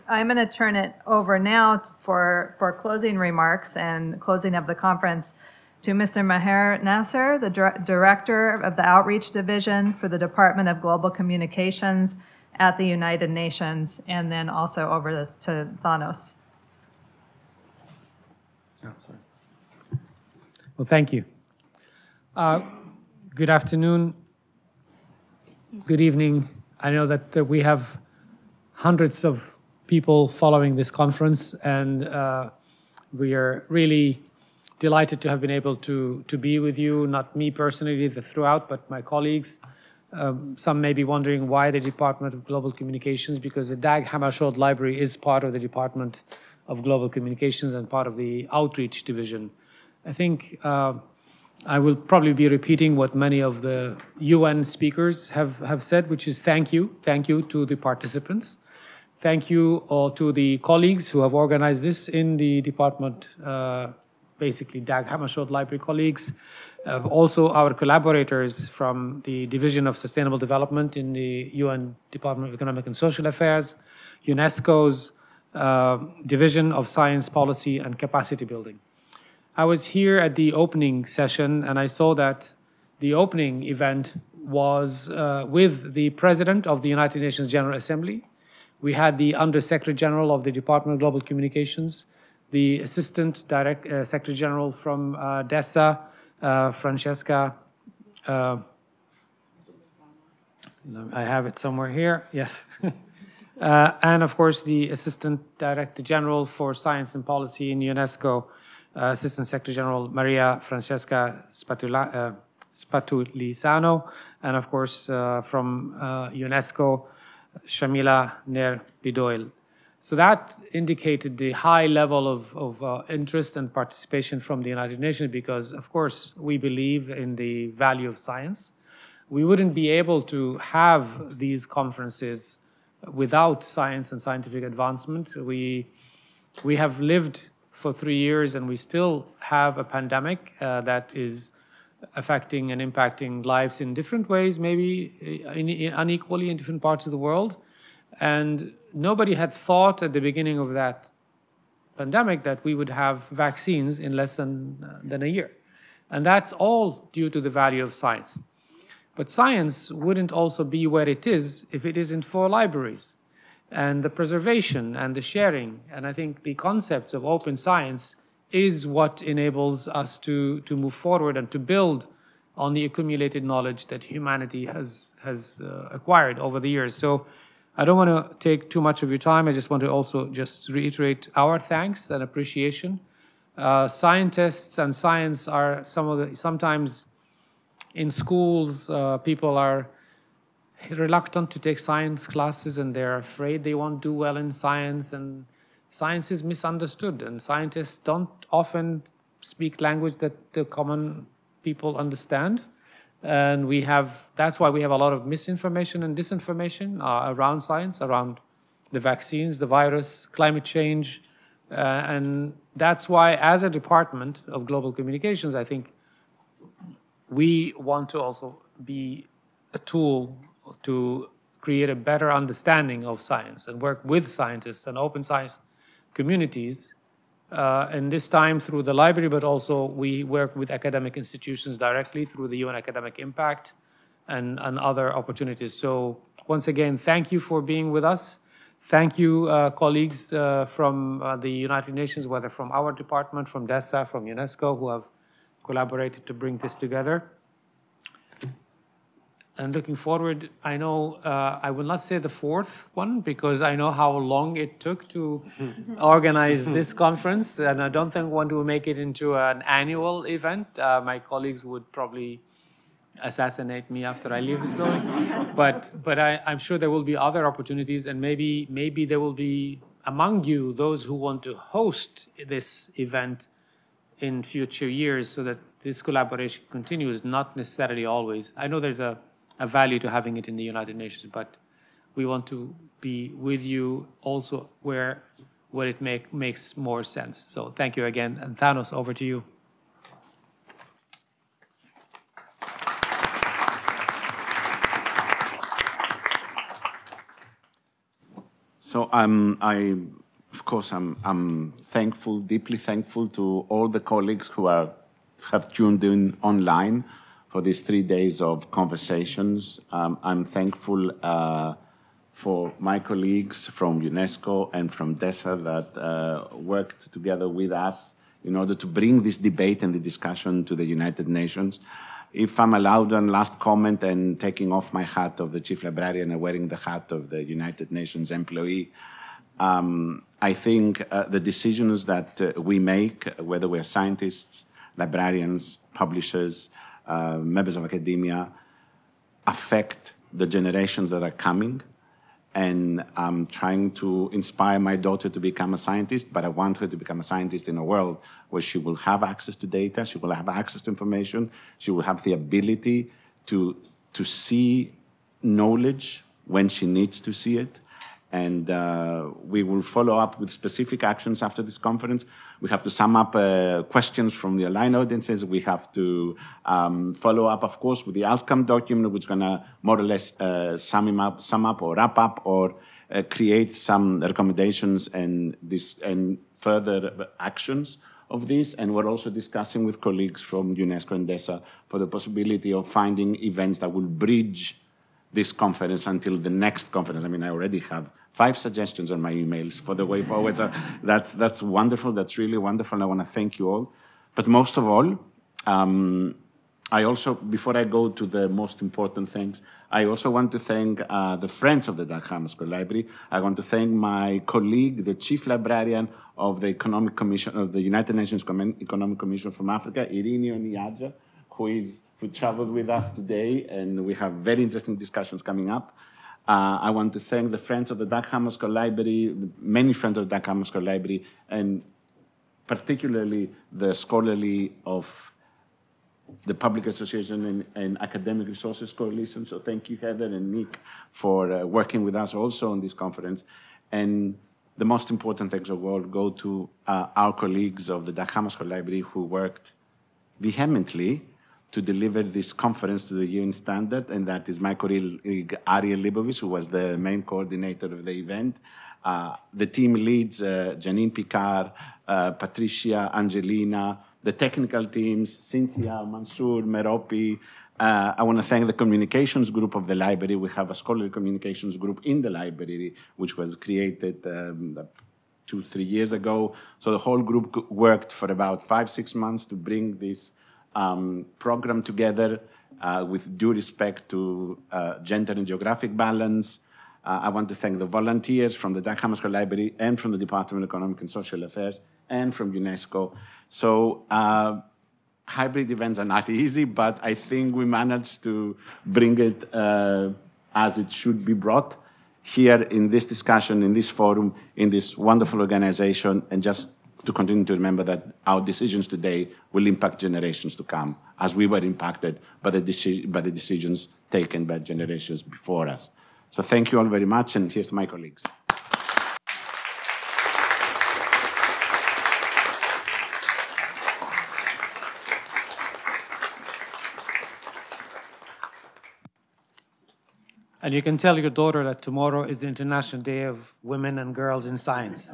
I'm going to turn it over now for closing remarks and closing of the conference to Mr. Maher Nasser, the Director of the Outreach Division for the Department of Global Communications at the United Nations, and then also over to Thanos. Oh, sorry. Well, thank you. Good afternoon. Good evening. I know that we have hundreds of people following this conference, and we are really delighted to have been able to be with you, not me personally throughout, but my colleagues. Some may be wondering why the Department of Global Communications, because the Dag Hammarskjöld Library is part of the Department of Global Communications and part of the Outreach Division. I think I will probably be repeating what many of the UN speakers have said, which is thank you. Thank you to the participants. Thank you all to the colleagues who have organized this in the department, basically Dag Hammarskjöld Library colleagues. Also our collaborators from the Division of Sustainable Development in the UN Department of Economic and Social Affairs, UNESCO's Division of Science Policy and Capacity Building. I was here at the opening session, and I saw that the opening event was with the President of the United Nations General Assembly. We had the Under-Secretary General of the Department of Global Communications, the Assistant Secretary General from DESA, Francesca. I have it somewhere here, yes. And of course, the Assistant Director General for Science and Policy in UNESCO, Assistant Secretary General Maria Francesca Spatulisano, and of course from UNESCO, Shamila Ner-Bidoil. So that indicated the high level of interest and participation from the United Nations because, of course, we believe in the value of science. We wouldn't be able to have these conferences without science and scientific advancement. We have lived for 3 years, and we still have a pandemic that is affecting and impacting lives in different ways, maybe unequally in different parts of the world. And nobody had thought at the beginning of that pandemic that we would have vaccines in less than a year. And that's all due to the value of science. But science wouldn't also be where it is if it isn't for libraries and the preservation and the sharing. And I think the concepts of open science is what enables us to move forward and to build on the accumulated knowledge that humanity has acquired over the years. So I don't want to take too much of your time. I just want to also just reiterate our thanks and appreciation. Scientists and science are sometimes in schools, people are reluctant to take science classes and they're afraid they won't do well in science, and science is misunderstood, and scientists don't often speak language that the common people understand. And that's why we have a lot of misinformation and disinformation around science, around the vaccines, the virus, climate change. And that's why, as a Department of Global Communications, I think we want to also be a tool to create a better understanding of science and work with scientists and open science communities. And this time through the library, but also we work with academic institutions directly through the UN Academic Impact and other opportunities. So once again, thank you for being with us. Thank you, colleagues from the United Nations, whether from our department, from DESA, from UNESCO, who have collaborated to bring this together. And looking forward, I know I will not say the fourth one because I know how long it took to organize this conference, and I don't think we want to make it into an annual event. My colleagues would probably assassinate me after I leave this building. But I'm sure there will be other opportunities, and maybe there will be among you those who want to host this event in future years so that this collaboration continues, not necessarily always. I know there's a value to having it in the United Nations, but we want to be with you also where it makes more sense. So thank you again. And Thanos, over to you. So of course, I'm thankful, deeply thankful to all the colleagues who have tuned in online for these 3 days of conversations. I'm thankful for my colleagues from UNESCO and from DESA that worked together with us in order to bring this debate and the discussion to the United Nations. If I'm allowed one last comment, and taking off my hat of the Chief Librarian and wearing the hat of the United Nations employee, I think the decisions that we make, whether we're scientists, librarians, publishers, members of academia, affect the generations that are coming. And I'm trying to inspire my daughter to become a scientist, but I want her to become a scientist in a world where she will have access to data, she will have access to information, she will have the ability to see knowledge when she needs to see it. And we will follow up with specific actions after this conference. We have to sum up questions from the online audiences. We have to follow up, of course, with the outcome document, which is going to more or less sum up or wrap up or create some recommendations and further actions of this. And we're also discussing with colleagues from UNESCO and DESA for the possibility of finding events that will bridge this conference until the next conference. I mean, I already have 5 suggestions on my emails for the way forward. So that's wonderful. That's really wonderful. And I want to thank you all. But most of all, I also, before I go to the most important things, I also want to thank the friends of the Dag Hammarskjöld Library. I want to thank my colleague, the Chief Librarian of the Economic Commission of the United Nations Economic Commission from Africa, Irineo Niaja, who traveled with us today, and we have very interesting discussions coming up. I want to thank the friends of the Dag Hammarskjöld Library, many friends of the Dag Hammarskjöld Library, and particularly the scholarly of the Public Association and Academic Resources Coalition. So thank you, Heather and Nick, for working with us also on this conference. And the most important thanks of all go to our colleagues of the Dag Hammarskjöld Library who worked vehemently to deliver this conference to the UN standard, and that is my colleague Ariel Libovich, who was the main coordinator of the event. The team leads Janine Picard, Patricia, Angelina, the technical teams, Cynthia, Mansour, Meropi. I want to thank the communications group of the library. We have a scholarly communications group in the library, which was created 2-3 years ago. So the whole group worked for about 5-6 months to bring this program together with due respect to gender and geographic balance. I want to thank the volunteers from the Dag Hammarskjöld Library and from the Department of Economic and Social Affairs and from UNESCO. So hybrid events are not easy, but I think we managed to bring it as it should be brought here in this discussion, in this forum, in this wonderful organization, and just to continue to remember that our decisions today will impact generations to come, as we were impacted by the decisions taken by generations before us. So thank you all very much, and here's to my colleagues. And you can tell your daughter that tomorrow is the International Day of Women and Girls in Science.